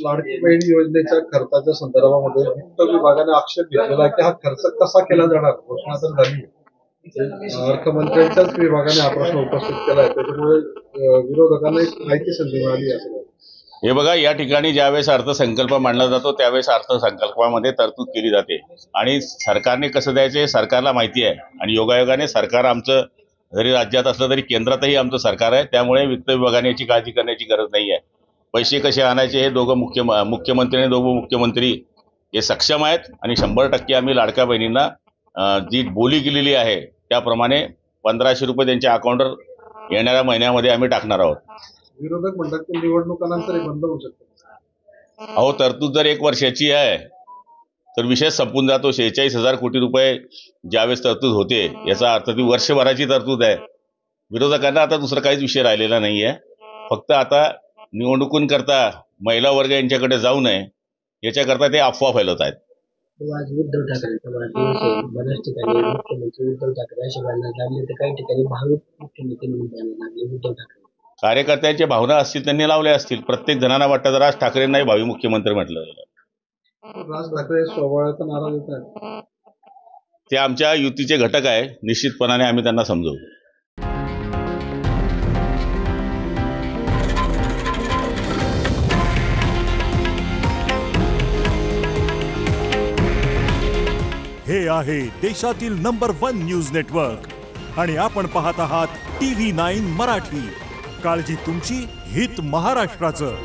लाडकी बहीण योजनेच्या खर्चाच्या संदर्भामध्ये वित्त विभागाने आक्षेप घेतलेला आहे की हा खर्च कसा केला जाणार, घोषणा तर झाली, अर्थमंत्र्यांच्याच विभागाने हा प्रश्न उपस्थित केला आहे, त्याच्यामुळे विरोधकांना एक माहिती संधी मिळाली असं. हे बघा, या ठिकाणी ज्यावेळेस अर्थसंकल्प मांडला जातो त्यावेळेस अर्थसंकल्पामध्ये तरतूद केली जाते आणि सरकारने कसं द्यायचं हे सरकारला माहिती आहे आणि योगायोगाने सरकार आमचं जरी राज्यात असलं तरी केंद्रातही आमचं सरकार आहे, त्यामुळे वित्त विभागाने याची काळजी करण्याची गरज नाही आहे. पैसे कसे आणायचे हे दोघं मुख्यमंत्री आणि दोघं मुख्यमंत्री हे सक्षम आहेत आणि 100% आम्ही लाडक्या बहिणींना जी बोली केलेली आहे त्याप्रमाणे 1500 रुपये त्यांच्या अकाउंटवर येणाऱ्या महिन्यामध्ये आम्ही टाकणार आहोत. विरोधक म्हणतात की निवडणुकानंतर बंद होऊ शकतो. अहो, तरतूद जर 1 वर्षाची आहे तर विषय संपून जातो. 46,000 कोटी रुपये ज्यावेळेस तरतूद होते याचा अर्थ ती वर्षभराची तरतूद आहे. विरोधकांना आता दुसरा काहीच विषय राहिलेला नाही आहे. फक्त आता निवडणुकीकरता महिला वर्ग यांच्याकडे जाऊ नये याच्याकरता ते अफवा फैलवत आहेत. आज उद्धव ठाकरेंचा वाढदिवस आहे. बऱ्याच ठिकाणी मुख्यमंत्री उद्धव ठाकरे असे बांधण्यात लागले, तर काही ठिकाणी भाविक मुख्यमंत्री म्हणून बांधण्यात लागले उद्धव ठाकरे. कार्यकर्त्यांच्या भावना असतील त्यांनी लावल्या असतील. प्रत्येक जणांना वाटतं तर राज ठाकरेंनाही भावी मुख्यमंत्री म्हटलं गेलं. राज ठाकरे स्वबळाचा नारा देत आहेत. ते आमच्या युतीचे घटक आहे, निश्चितपणाने आम्ही त्यांना समजवू. हे आहे देशातील नंबर 1 न्यूज नेटवर्क आणि आपण पाहत आहात TV9 मराठी. काळजी तुमची, हित महाराष्ट्राचं.